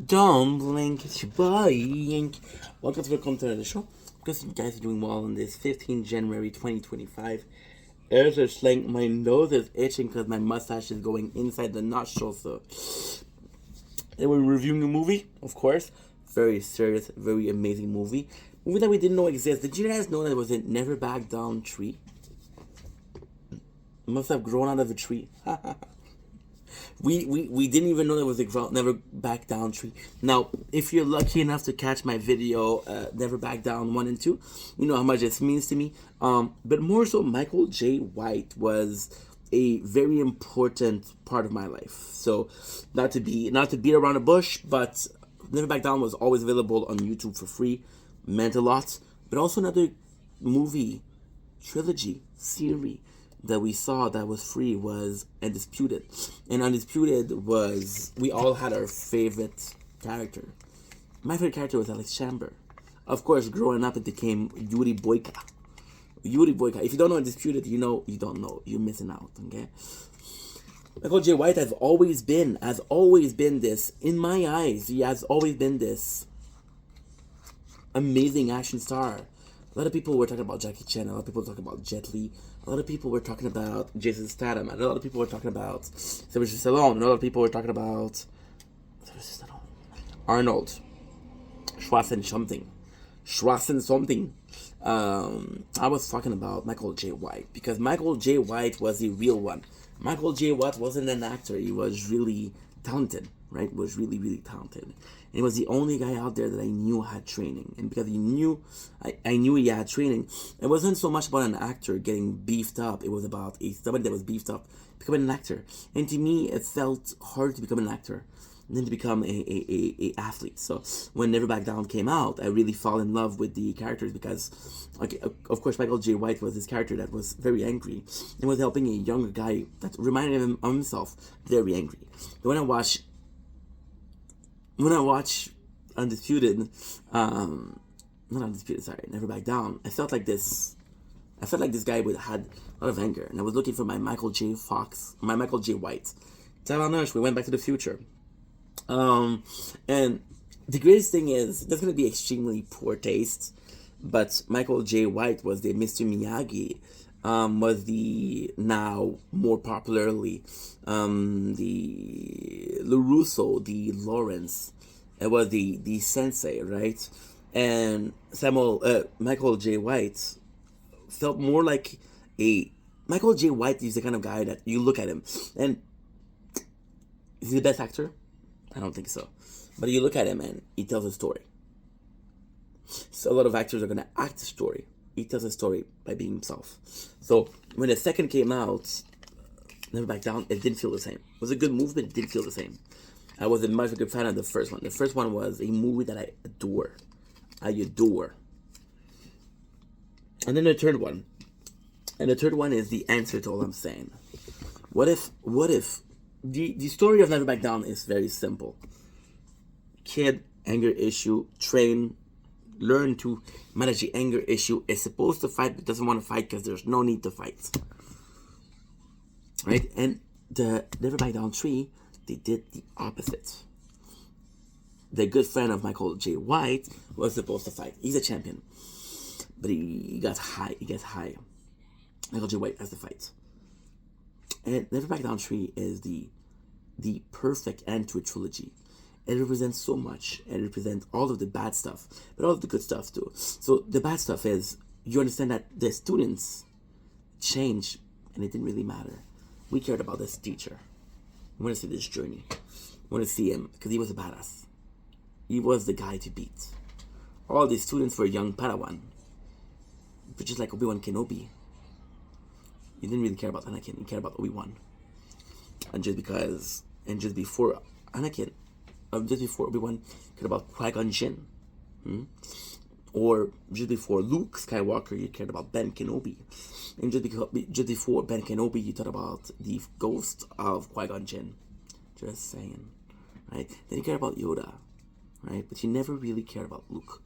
Don't blink, it's your boy Yank. Welcome to the show. Because you guys are doing well on this 15 January 2025. There's a slang. My nose is itching because my mustache is going inside the nostril. So, and we're reviewing a movie, of course. Very serious, very amazing movie. Movie that we didn't know exists. Did you guys know that it was a Never Back Down tree? It must have grown out of a tree. We didn't even know there was a Never Back Down tree. Now, if you're lucky enough to catch my video, Never Back Down 1 and 2, you know how much this means to me. But more so, Michael J. White was a very important part of my life. So, not to beat around the bush, but Never Back Down was always available on YouTube for free. Meant a lot. But also another movie, trilogy, series that we saw that was free was Undisputed. And Undisputed was, we all had our favorite character. My favorite character was Alex Chamber. Of course, growing up, it became Yuri Boyka. Yuri Boyka. If you don't know Undisputed, you know you don't know. You're missing out, okay? Michael J. White has always been this, in my eyes, he has always been this amazing action star. A lot of people were talking about Jackie Chan. A lot of people were talking about Jet Li. A lot of people were talking about Jason Statham. And a lot of people were talking about Sylvester Stallone. And a lot of people were talking about Arnold Schwarzenegger something. I was talking about Michael J. White because Michael J. White was the real one. Michael J. White wasn't an actor. He was really talented, right? Was really, really talented. And he was the only guy out there that I knew had training. And because I knew he had training, it wasn't so much about an actor getting beefed up. It was about somebody that was beefed up becoming an actor. And to me, it felt hard to become an actor and then to become a athlete. So when Never Back Down came out, I really fell in love with the characters because, okay, of course, Michael J. White was this character that was very angry and was helping a younger guy that reminded him of himself, very angry. But when I watch Undisputed, not Undisputed, sorry, Never Back Down, I felt like this guy had a lot of anger, and I was looking for my Michael J. White. Tavernish, we went back to the future. And the greatest thing is, there's going to be extremely poor taste, but Michael J. White was the Mr. Miyagi, was the now more popularly the LaRusso, the Lawrence. It was the sensei, right? And Michael J. White felt more like Michael J. White is the kind of guy that you look at him and is he the best actor? I don't think so. But you look at him and he tells a story. So a lot of actors are going to act a story. He tells a story by being himself. So when the second came out, Never Back Down, it didn't feel the same. It was a good movie, but it didn't feel the same. I was a much bigger fan of the first one. The first one was a movie that I adore. I adore. And then the third one. And the third one is the answer to all I'm saying. What if the story of Never Back Down is very simple. Kid, anger issue, train, learn to manage the anger issue, is supposed to fight but doesn't want to fight because there's no need to fight. Right? And the Never Back Down 3, they did the opposite. The good friend of Michael J. White was supposed to fight. He's a champion. But he got high. Michael J. White has to fight. And Never Back Down 3 is the perfect end to a trilogy. It represents so much. It represents all of the bad stuff, but all of the good stuff too. So the bad stuff is, you understand that the students changed and it didn't really matter. We cared about this teacher. We want to see this journey. We want to see him because he was a badass. He was the guy to beat. All the students were young Padawan. But just like Obi-Wan Kenobi, you didn't really care about Anakin. You cared about Obi-Wan. And just before Obi-Wan cared about Qui-Gon Jinn. Or just before Luke Skywalker, you cared about Ben Kenobi. And just before Ben Kenobi, you thought about the ghost of Qui-Gon Jinn. Just saying. Right? Then you cared about Yoda. Right? But you never really cared about Luke.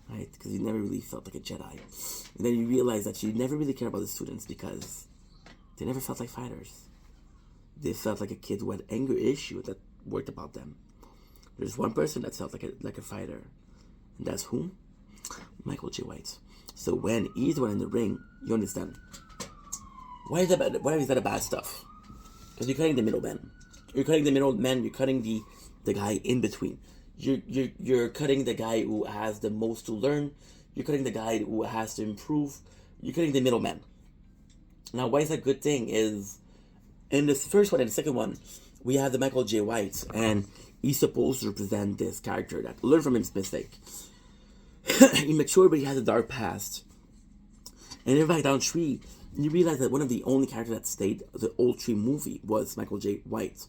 Right? Because you never really felt like a Jedi. And then you realize that you never really cared about the students because they never felt like fighters. They felt like a kid who had anger issue that worked about them. There's one person that sounds like a fighter, and that's whom? Michael J. White. So when he's the one in the ring, you understand. Why is that a bad stuff? Because you're cutting the middleman. You're cutting the middleman. You're cutting the guy in between. You're cutting the guy who has the most to learn. You're cutting the guy who has to improve. You're cutting the middleman. Now, why is that a good thing? Is in the first one and the second one, we have the Michael J. White, and he's supposed to represent this character that learned from his mistake. He matured, but he has a dark past. And in Back Down Tree, you realize that one of the only characters that stayed the old Tree movie was Michael J. White.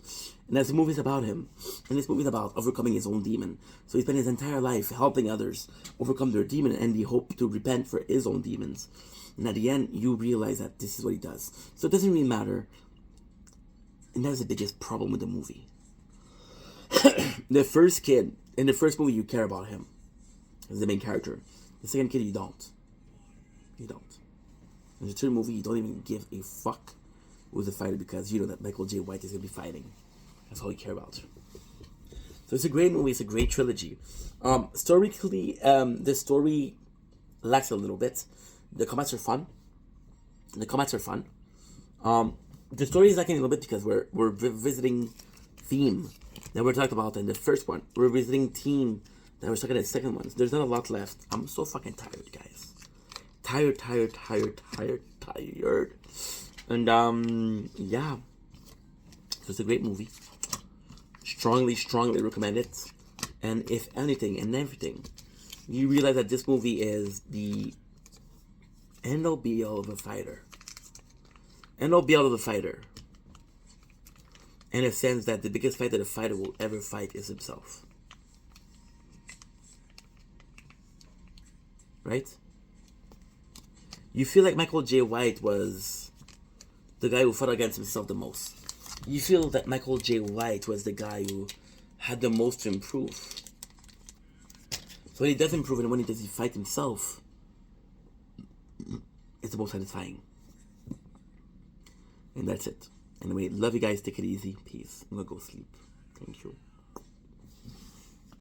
And that's the movie's about him. And this movie's about overcoming his own demon. So he spent his entire life helping others overcome their demon, and he hoped to repent for his own demons. And at the end, you realize that this is what he does. So it doesn't really matter. And that's the biggest problem with the movie. The first kid, in the first movie, you care about him as the main character. The second kid, you don't. You don't. In the third movie, you don't even give a fuck who's the fighter, because you know that Michael J. White is going to be fighting. That's all you care about. So it's a great movie. It's a great trilogy. Historically, the story lacks a little bit. The combats are fun. The story is lacking a little bit because we're visiting theme that we're talking about in the first one. We're visiting theme that we're talking in the second one. There's not a lot left. I'm so fucking tired, guys. Tired. And yeah. So it's a great movie. Strongly recommend it. And if anything and everything, you realize that this movie is the end all be all of a fighter. End all be all of a fighter. In a sense that the biggest fight that a fighter will ever fight is himself. Right? You feel like Michael J. White was the guy who fought against himself the most. You feel that Michael J. White was the guy who had the most to improve. So when he does improve and when he does fight himself, it's the most satisfying. And that's it. Anyway, love you guys. Take it easy. Peace. I'm gonna go sleep. Thank you.